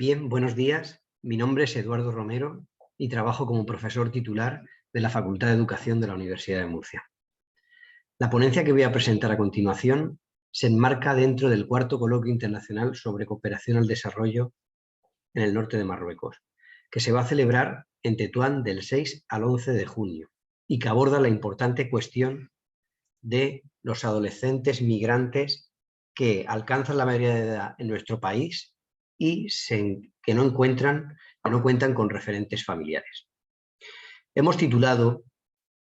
Bien, buenos días. Mi nombre es Eduardo Romero y trabajo como profesor titular de la Facultad de Educación de la Universidad de Murcia. La ponencia que voy a presentar a continuación se enmarca dentro del cuarto coloquio internacional sobre cooperación al desarrollo en el norte de Marruecos, que se va a celebrar en Tetuán del 6 al 11 de junio y que aborda la importante cuestión de los adolescentes migrantes que alcanzan la mayoría de edad en nuestro país y que no cuentan con referentes familiares. Hemos titulado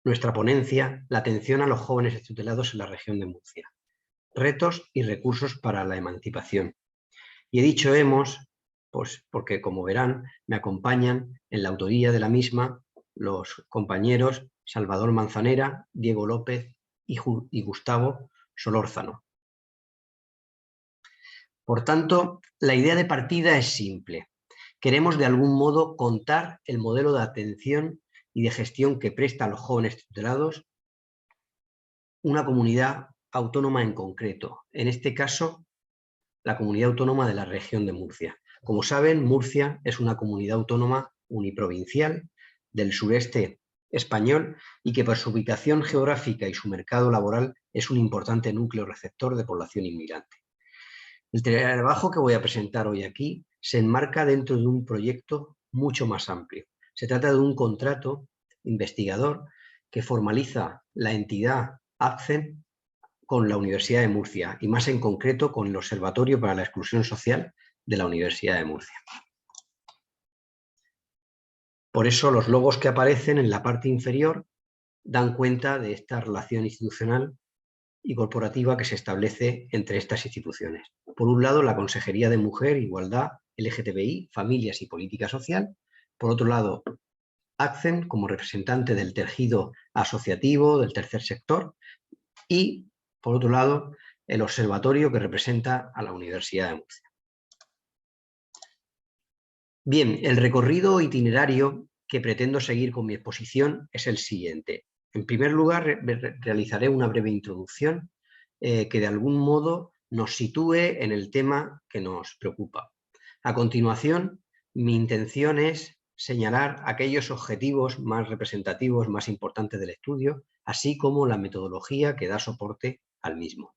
nuestra ponencia La atención a los jóvenes extutelados en la región de Murcia, retos y recursos para la emancipación. Y he dicho hemos, pues porque como verán, me acompañan en la autoría de la misma los compañeros Salvador Manzanera, Diego López y Gustavo Solórzano. Por tanto, la idea de partida es simple. Queremos de algún modo contar el modelo de atención y de gestión que presta a los jóvenes tutelados una comunidad autónoma en concreto, en este caso la comunidad autónoma de la región de Murcia. Como saben, Murcia es una comunidad autónoma uniprovincial del sureste español y que por su ubicación geográfica y su mercado laboral es un importante núcleo receptor de población inmigrante. El trabajo que voy a presentar hoy aquí se enmarca dentro de un proyecto mucho más amplio. Se trata de un contrato investigador que formaliza la entidad ACCEN con la Universidad de Murcia y más en concreto con el Observatorio para la Exclusión Social de la Universidad de Murcia. Por eso los logos que aparecen en la parte inferior dan cuenta de esta relación institucional y corporativa que se establece entre estas instituciones. Por un lado, la Consejería de Mujer, Igualdad, LGTBI, Familias y Política Social. Por otro lado, ACCEN como representante del tejido asociativo, del tercer sector. Y, por otro lado, el observatorio que representa a la Universidad de Murcia. Bien, el recorrido itinerario que pretendo seguir con mi exposición es el siguiente. En primer lugar, realizaré una breve introducción que de algún modo nos sitúe en el tema que nos preocupa. A continuación, mi intención es señalar aquellos objetivos más representativos, más importantes del estudio, así como la metodología que da soporte al mismo.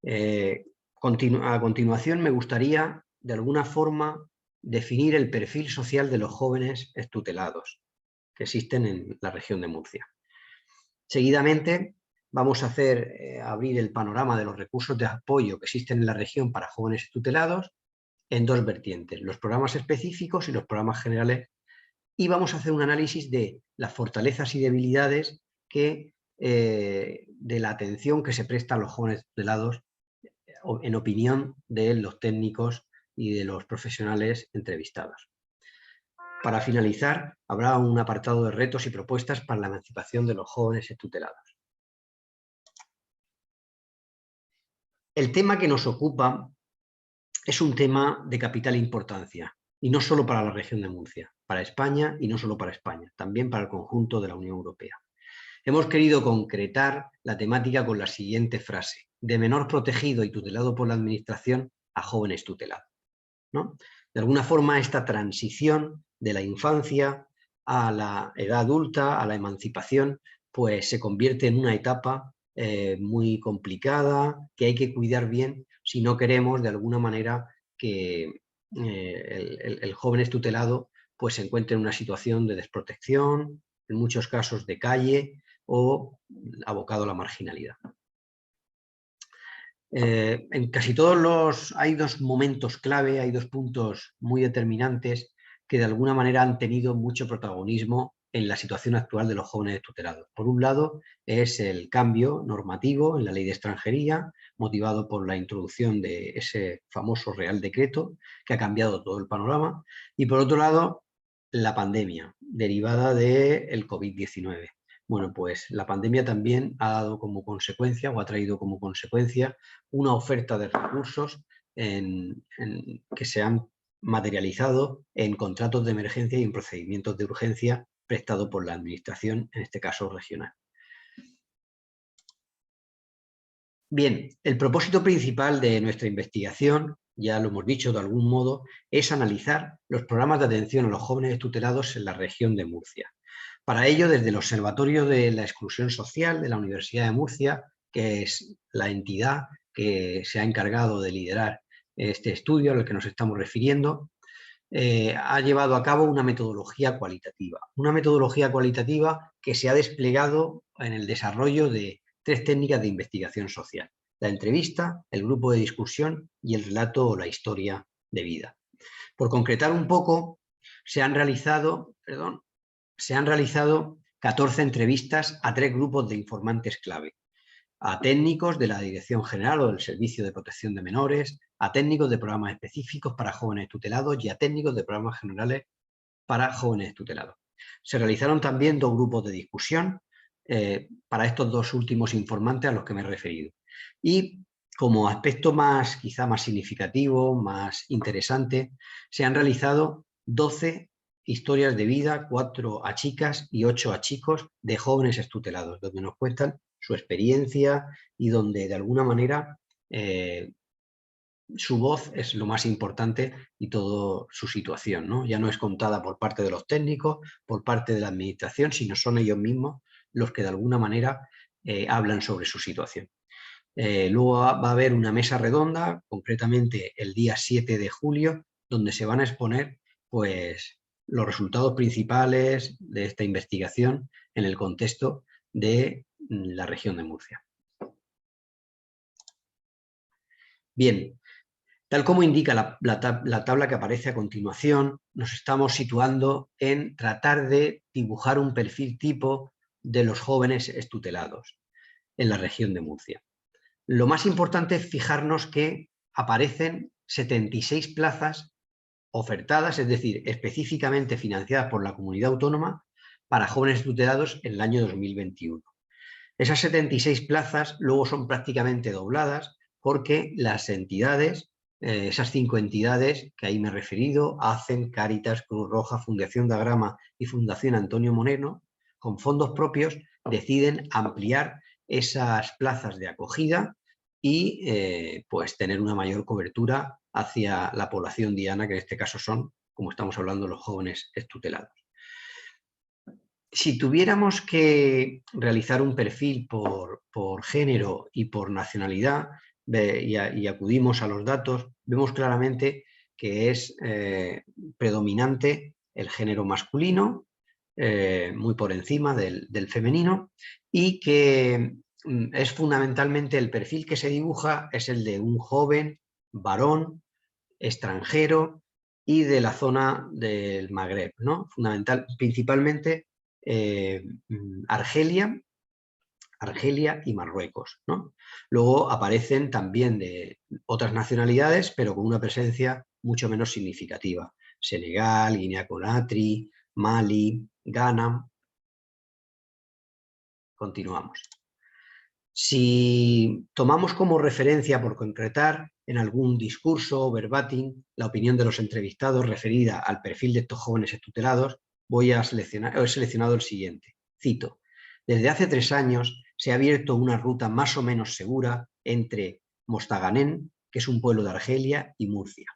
A continuación, me gustaría, de alguna forma, definir el perfil social de los jóvenes extutelados que existen en la región de Murcia. Seguidamente, vamos a abrir el panorama de los recursos de apoyo que existen en la región para jóvenes extutelados en dos vertientes, los programas específicos y los programas generales, y vamos a hacer un análisis de las fortalezas y debilidades de la atención que se presta a los jóvenes extutelados en opinión de los técnicos y de los profesionales entrevistados. Para finalizar, habrá un apartado de retos y propuestas para la emancipación de los jóvenes extutelados. El tema que nos ocupa es un tema de capital importancia, y no solo para la región de Murcia, para España y no solo para España, también para el conjunto de la Unión Europea. Hemos querido concretar la temática con la siguiente frase: de menor protegido y tutelado por la administración a jóvenes tutelados, ¿no? De alguna forma, esta transición de la infancia a la edad adulta, a la emancipación, pues se convierte en una etapa muy complicada, que hay que cuidar bien si no queremos, de alguna manera, que el joven extutelado pues, se encuentre en una situación de desprotección, en muchos casos de calle o abocado a la marginalidad. En casi todos hay dos momentos clave, hay dos puntos muy determinantes que de alguna manera han tenido mucho protagonismo en la situación actual de los jóvenes tutelados. Por un lado es el cambio normativo en la ley de extranjería, motivado por la introducción de ese famoso Real Decreto que ha cambiado todo el panorama, y por otro lado la pandemia derivada del COVID-19. Bueno, pues la pandemia también ha dado como consecuencia o ha traído como consecuencia una oferta de recursos que se han materializado en contratos de emergencia y en procedimientos de urgencia prestados por la administración, en este caso regional. Bien, el propósito principal de nuestra investigación ya lo hemos dicho de algún modo, es analizar los programas de atención a los jóvenes tutelados en la región de Murcia. Para ello, desde el Observatorio de la Exclusión Social de la Universidad de Murcia, que es la entidad que se ha encargado de liderar este estudio al que nos estamos refiriendo, ha llevado a cabo una metodología cualitativa. Una metodología cualitativa que se ha desplegado en el desarrollo de 3 técnicas de investigación social: la entrevista, el grupo de discusión y el relato o la historia de vida. Por concretar un poco, se han realizado 14 entrevistas a 3 grupos de informantes clave: a técnicos de la Dirección General o del Servicio de Protección de Menores, a técnicos de programas específicos para jóvenes tutelados y a técnicos de programas generales para jóvenes tutelados. Se realizaron también 2 grupos de discusión para estos 2 últimos informantes a los que me he referido. Y como aspecto quizá más significativo, más interesante, se han realizado 12 historias de vida, 4 a chicas y 8 a chicos de jóvenes extutelados, donde nos cuentan su experiencia y donde de alguna manera su voz es lo más importante y toda su situación, ¿no? Ya no es contada por parte de los técnicos, por parte de la administración, sino son ellos mismos los que de alguna manera hablan sobre su situación. Luego va a haber una mesa redonda, concretamente el día 7 de julio, donde se van a exponer pues, los resultados principales de esta investigación en el contexto de la región de Murcia. Bien, tal como indica la tabla que aparece a continuación, nos estamos situando en tratar de dibujar un perfil tipo de los jóvenes extutelados en la región de Murcia. Lo más importante es fijarnos que aparecen 76 plazas ofertadas, es decir, específicamente financiadas por la comunidad autónoma para jóvenes tutelados en el año 2021. Esas 76 plazas luego son prácticamente dobladas porque las entidades, esas 5 entidades que ahí me he referido, ACEN, Cáritas, Cruz Roja, Fundación de Agrama y Fundación Antonio Moreno, con fondos propios deciden ampliar esas plazas de acogida y pues tener una mayor cobertura hacia la población diana, que en este caso son, como estamos hablando, los jóvenes extutelados. Si tuviéramos que realizar un perfil por género y por nacionalidad y acudimos a los datos, vemos claramente que es predominante el género masculino, muy por encima del femenino, y que es fundamentalmente el perfil que se dibuja es el de un joven varón extranjero y de la zona del Magreb, ¿no? Principalmente Argelia y Marruecos, ¿no? Luego aparecen también de otras nacionalidades, pero con una presencia mucho menos significativa: Senegal, Guinea Conakry, Mali, Ghana. Continuamos. Si tomamos como referencia, por concretar, en algún discurso o verbatim la opinión de los entrevistados referida al perfil de estos jóvenes extutelados, he seleccionado el siguiente. Cito: desde hace 3 años se ha abierto una ruta más o menos segura entre Mostaganem, que es un pueblo de Argelia, y Murcia.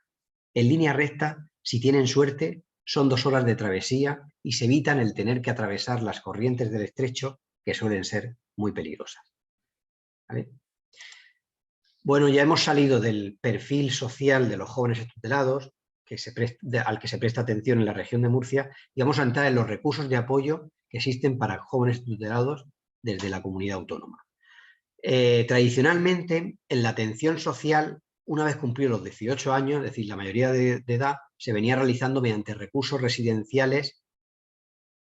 En línea recta, si tienen suerte, son 2 horas de travesía y se evitan el tener que atravesar las corrientes del estrecho, que suelen ser muy peligrosas. ¿Vale? Bueno, ya hemos salido del perfil social de los jóvenes extutelados, al que se presta atención en la región de Murcia, y vamos a entrar en los recursos de apoyo que existen para jóvenes tutelados desde la comunidad autónoma. Tradicionalmente, en la atención social, una vez cumplidos los 18 años, es decir, la mayoría de edad, se venía realizando mediante recursos residenciales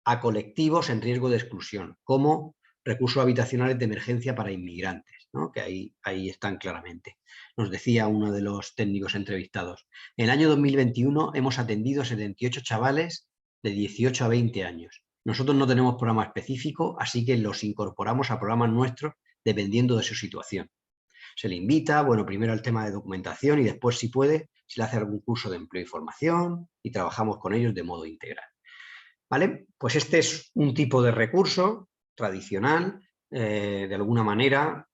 a colectivos en riesgo de exclusión, como recursos habitacionales de emergencia para inmigrantes, ¿no? Que ahí están claramente. Nos decía uno de los técnicos entrevistados: en el año 2021 hemos atendido a 78 chavales de 18 a 20 años. Nosotros no tenemos programa específico, así que los incorporamos a programas nuestros dependiendo de su situación. Se le invita, bueno, primero al tema de documentación y después, si puede, se le hace algún curso de empleo y formación y trabajamos con ellos de modo integral. ¿Vale? Pues este es un tipo de recurso tradicional, de alguna manera,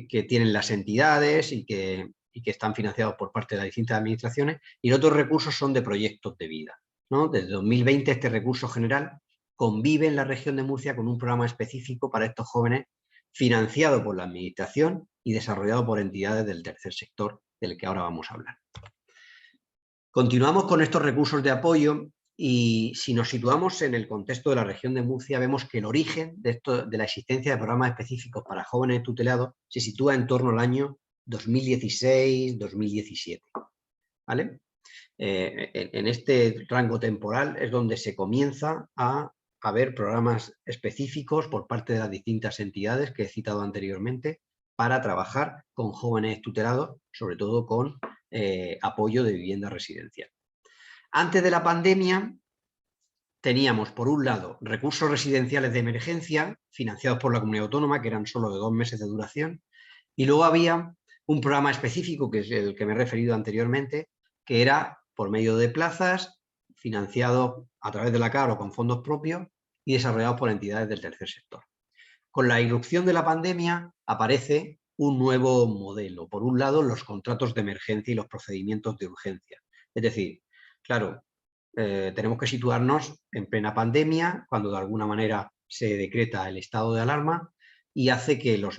que tienen las entidades y que y que están financiados por parte de las distintas administraciones, y los otros recursos son de proyectos de vida, ¿no? Desde 2020 este recurso general convive en la región de Murcia con un programa específico para estos jóvenes financiado por la administración y desarrollado por entidades del tercer sector, del que ahora vamos a hablar. Continuamos con estos recursos de apoyo y si nos situamos en el contexto de la región de Murcia, vemos que el origen de la existencia de programas específicos para jóvenes tutelados se sitúa en torno al año 2016-2017. ¿Vale? En este rango temporal es donde se comienza a haber programas específicos por parte de las distintas entidades que he citado anteriormente para trabajar con jóvenes tutelados, sobre todo con apoyo de vivienda residencial. Antes de la pandemia teníamos, por un lado, recursos residenciales de emergencia financiados por la comunidad autónoma, que eran solo de 2 meses de duración, y luego había un programa específico, que es el que me he referido anteriormente, que era por medio de plazas, financiado a través de la CAR o con fondos propios y desarrollado por entidades del tercer sector. Con la irrupción de la pandemia aparece un nuevo modelo. Por un lado, los contratos de emergencia y los procedimientos de urgencia. Es decir, claro, tenemos que situarnos en plena pandemia, cuando de alguna manera se decreta el estado de alarma y hace que los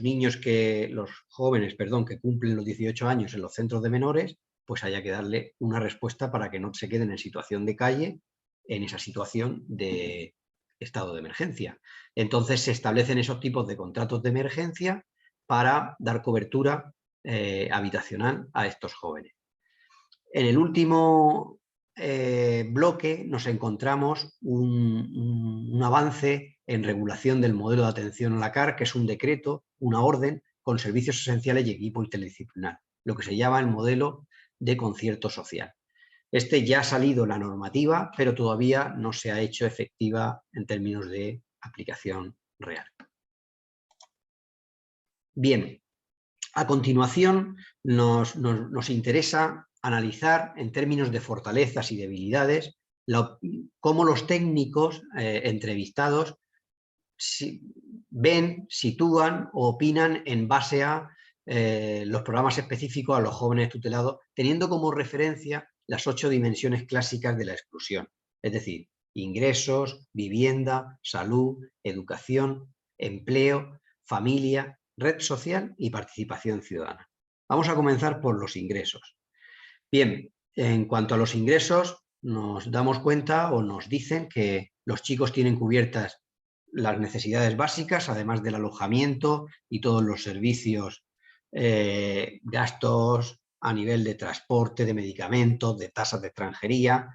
jóvenes que cumplen los 18 años en los centros de menores, pues haya que darle una respuesta para que no se queden en situación de calle, en esa situación de estado de emergencia. Entonces se establecen esos tipos de contratos de emergencia para dar cobertura habitacional a estos jóvenes. En el último bloque nos encontramos un avance en regulación del modelo de atención a la CAR, que es un decreto, una orden con servicios esenciales y equipo interdisciplinar, lo que se llama el modelo de concierto social. Este ya ha salido la normativa, pero todavía no se ha hecho efectiva en términos de aplicación real. Bien, a continuación nos interesa analizar en términos de fortalezas y debilidades cómo los técnicos entrevistados ven, sitúan o opinan en base a los programas específicos a los jóvenes tutelados, teniendo como referencia las 8 dimensiones clásicas de la exclusión, es decir, ingresos, vivienda, salud, educación, empleo, familia, red social y participación ciudadana. Vamos a comenzar por los ingresos. Bien, en cuanto a los ingresos, nos damos cuenta o nos dicen que los chicos tienen cubiertas las necesidades básicas, además del alojamiento y todos los servicios, gastos a nivel de transporte, de medicamentos, de tasas de extranjería,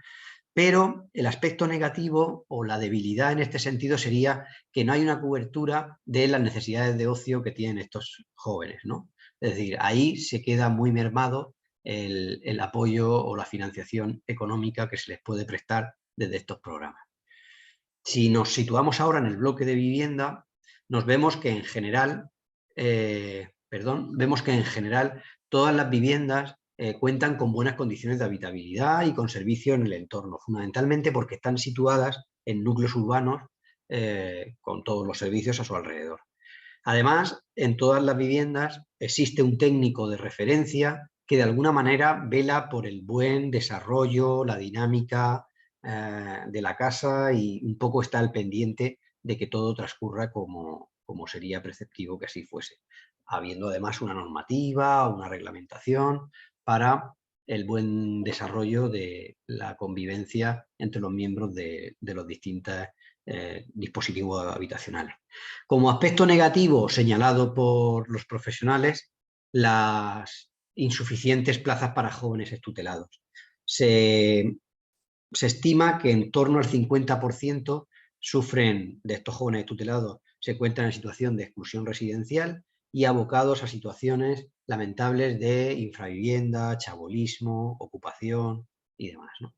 pero el aspecto negativo o la debilidad en este sentido sería que no hay una cobertura de las necesidades de ocio que tienen estos jóvenes, ¿no? Es decir, ahí se queda muy mermado el apoyo o la financiación económica que se les puede prestar desde estos programas. Si nos situamos ahora en el bloque de vivienda, nos vemos que en general, todas las viviendas cuentan con buenas condiciones de habitabilidad y con servicio en el entorno, fundamentalmente porque están situadas en núcleos urbanos con todos los servicios a su alrededor. Además, en todas las viviendas existe un técnico de referencia que de alguna manera vela por el buen desarrollo, la dinámica de la casa y un poco está al pendiente de que todo transcurra como sería preceptivo que así fuese, habiendo además una normativa, una reglamentación para el buen desarrollo de la convivencia entre los miembros de los distintos dispositivos habitacionales. Como aspecto negativo señalado por los profesionales, las insuficientes plazas para jóvenes tutelados. Se estima que en torno al 50% sufren de estos jóvenes tutelados, se encuentran en situación de exclusión residencial y abocados a situaciones lamentables de infravivienda, chabolismo, ocupación y demás, ¿no?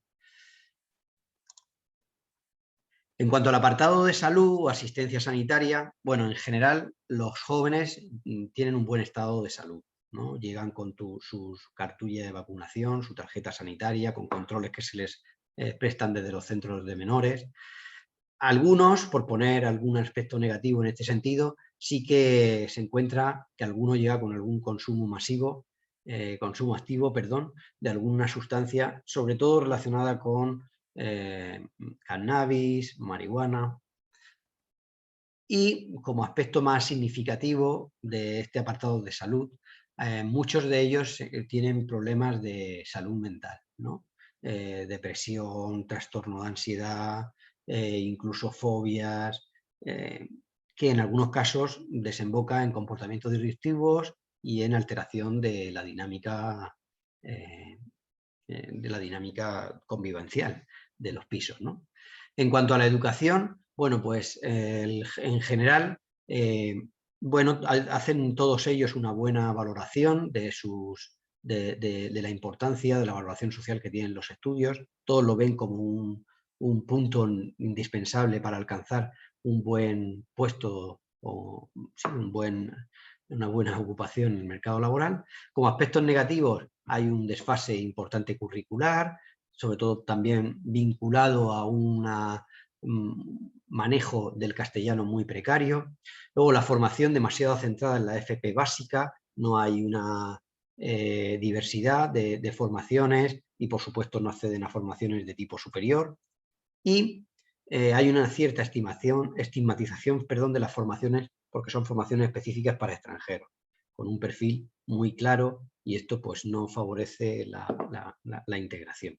En cuanto al apartado de salud o asistencia sanitaria, bueno, en general los jóvenes tienen un buen estado de salud, ¿no? Llegan con sus cartullas de vacunación, su tarjeta sanitaria, con controles que se les prestan desde los centros de menores. Algunos, por poner algún aspecto negativo en este sentido, sí que se encuentra que alguno llega con algún consumo masivo consumo activo, perdón, de alguna sustancia, sobre todo relacionada con cannabis, marihuana. Y como aspecto más significativo de este apartado de salud, muchos de ellos tienen problemas de salud mental, ¿no? Depresión, trastorno de ansiedad, incluso fobias, que en algunos casos desemboca en comportamientos disruptivos y en alteración de la dinámica convivencial de los pisos, ¿no? En cuanto a la educación, bueno, pues en general, bueno, hacen todos ellos una buena valoración de la importancia de la valoración social que tienen los estudios. Todos lo ven como un punto indispensable para alcanzar un buen puesto o sí, una buena ocupación en el mercado laboral. Como aspectos negativos, hay un desfase importante curricular, sobre todo también vinculado a un manejo del castellano muy precario. Luego la formación demasiado centrada en la FP básica, no hay una diversidad de formaciones y por supuesto no acceden a formaciones de tipo superior. Y hay una cierta estigmatización de las formaciones porque son formaciones específicas para extranjeros, con un perfil muy claro y esto pues no favorece la integración.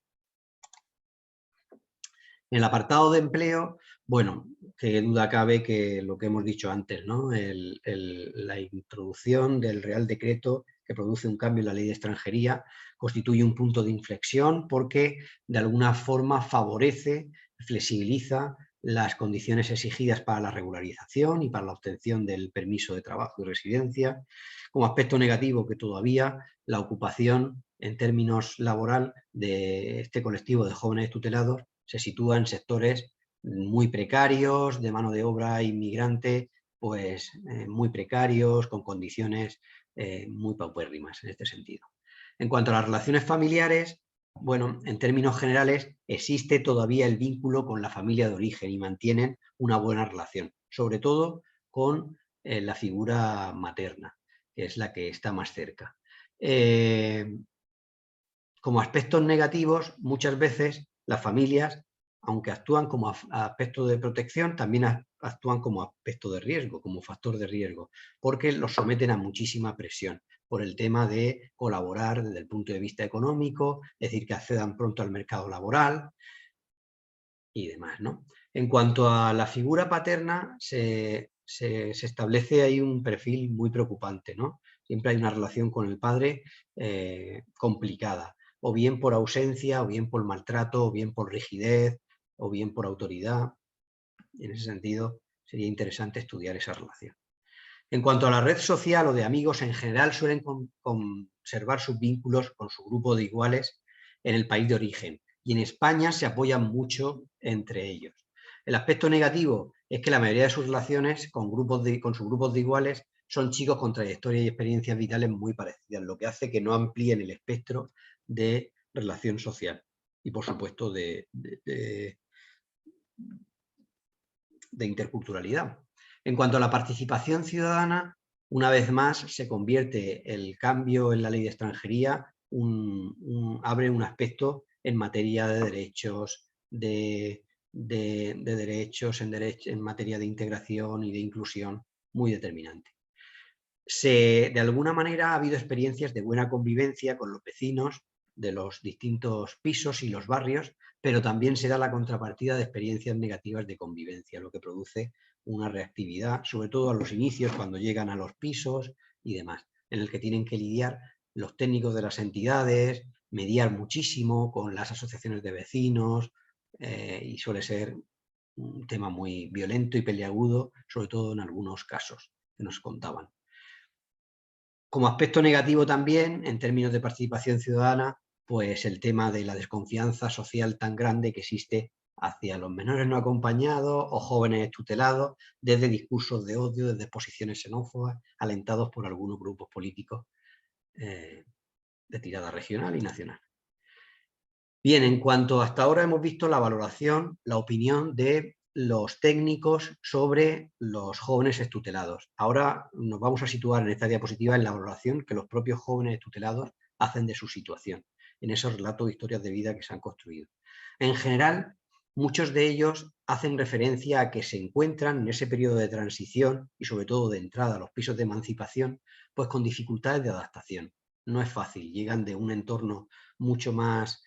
En el apartado de empleo, bueno, qué duda cabe que lo que hemos dicho antes, ¿no? La introducción del Real Decreto que produce un cambio en la ley de extranjería constituye un punto de inflexión porque de alguna forma favorece, flexibiliza las condiciones exigidas para la regularización y para la obtención del permiso de trabajo y residencia. Como aspecto negativo que todavía la ocupación en términos laboral de este colectivo de jóvenes tutelados se sitúa en sectores muy precarios, de mano de obra inmigrante, pues muy precarios, con condiciones muy paupérrimas en este sentido. En cuanto a las relaciones familiares, bueno, en términos generales existe todavía el vínculo con la familia de origen y mantienen una buena relación, sobre todo con la figura materna, que es la que está más cerca. Como aspectos negativos, muchas veces las familias, aunque actúan como aspecto de protección, también actúan como aspecto de riesgo, como factor de riesgo, porque los someten a muchísima presión por el tema de colaborar desde el punto de vista económico, es decir, que accedan pronto al mercado laboral y demás, ¿no? En cuanto a la figura paterna, se establece ahí un perfil muy preocupante, ¿no? Siempre hay una relación con el padre complicada, o bien por ausencia, o bien por maltrato, o bien por rigidez, o bien por autoridad. En ese sentido, sería interesante estudiar esa relación. En cuanto a la red social o de amigos, en general suelen conservar sus vínculos con su grupo de iguales en el país de origen y en España se apoyan mucho entre ellos. El aspecto negativo es que la mayoría de sus relaciones con sus grupos de iguales son chicos con trayectorias y experiencias vitales muy parecidas, lo que hace que no amplíen el espectro de relación social y, por supuesto, de interculturalidad. En cuanto a la participación ciudadana, una vez más se convierte el cambio en la ley de extranjería, abre un aspecto en materia de derechos, en materia de integración y de inclusión muy determinante. De alguna manera ha habido experiencias de buena convivencia con los vecinos de los distintos pisos y los barrios, pero también se da la contrapartida de experiencias negativas de convivencia, lo que produce una reactividad, sobre todo a los inicios, cuando llegan a los pisos y demás, en el que tienen que lidiar los técnicos de las entidades, mediar muchísimo con las asociaciones de vecinos y suele ser un tema muy violento y peliagudo, sobre todo en algunos casos que nos contaban. Como aspecto negativo también, en términos de participación ciudadana, pues el tema de la desconfianza social tan grande que existe hacia los menores no acompañados o jóvenes tutelados, desde discursos de odio, desde posiciones xenófobas, alentados por algunos grupos políticos de tirada regional y nacional. Bien, en cuanto hasta ahora hemos visto la valoración, la opinión de los técnicos sobre los jóvenes extutelados. Ahora nos vamos a situar en esta diapositiva en la valoración que los propios jóvenes extutelados hacen de su situación, en esos relatos de historias de vida que se han construido. En general, muchos de ellos hacen referencia a que se encuentran en ese periodo de transición y sobre todo de entrada a los pisos de emancipación, pues con dificultades de adaptación. No es fácil, llegan de un entorno mucho más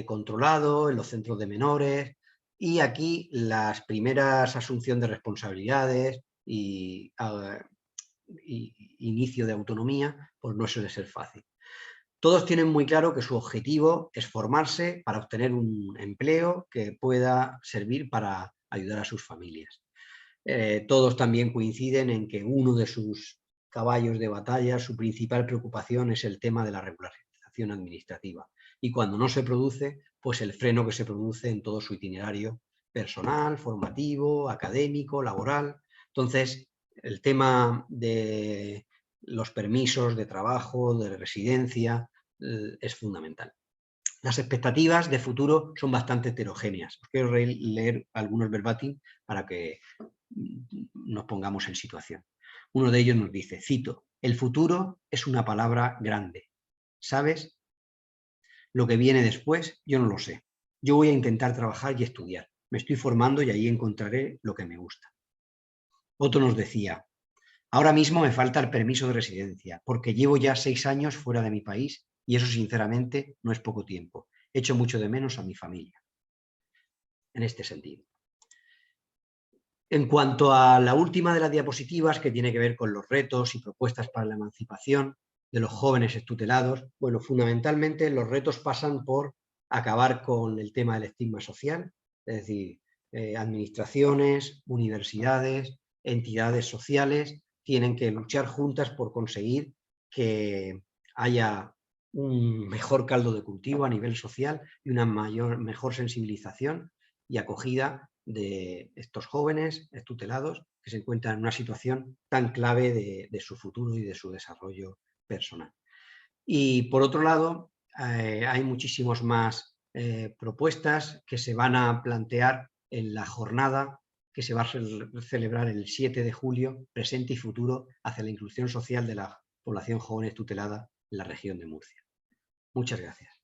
controlado, en los centros de menores, y aquí las primeras asunción de responsabilidades y inicio de autonomía, pues no suele ser fácil. Todos tienen muy claro que su objetivo es formarse para obtener un empleo que pueda servir para ayudar a sus familias. Todos también coinciden en que uno de sus caballos de batalla, su principal preocupación es el tema de la regularización administrativa. Y cuando no se produce, pues el freno que se produce en todo su itinerario personal, formativo, académico, laboral. Entonces, el tema de los permisos de trabajo, de residencia, es fundamental. Las expectativas de futuro son bastante heterogéneas. Os quiero leer algunos verbatim para que nos pongamos en situación. Uno de ellos nos dice, cito, el futuro es una palabra grande. ¿Sabes? Lo que viene después, yo no lo sé. Yo voy a intentar trabajar y estudiar. Me estoy formando y ahí encontraré lo que me gusta. Otro nos decía, ahora mismo me falta el permiso de residencia porque llevo ya 6 años fuera de mi país y eso sinceramente no es poco tiempo. Echo mucho de menos a mi familia. En este sentido. En cuanto a la última de las diapositivas, que tiene que ver con los retos y propuestas para la emancipación de los jóvenes extutelados, bueno, fundamentalmente los retos pasan por acabar con el tema del estigma social, es decir, administraciones, universidades, entidades sociales tienen que luchar juntas por conseguir que haya un mejor caldo de cultivo a nivel social y una mejor sensibilización y acogida de estos jóvenes extutelados que se encuentran en una situación tan clave de su futuro y de su desarrollo personal. Y por otro lado, hay muchísimas más propuestas que se van a plantear en la jornada que se va a celebrar el 7 de julio, presente y futuro, hacia la inclusión social de la población joven extutelada en la región de Murcia. Muchas gracias.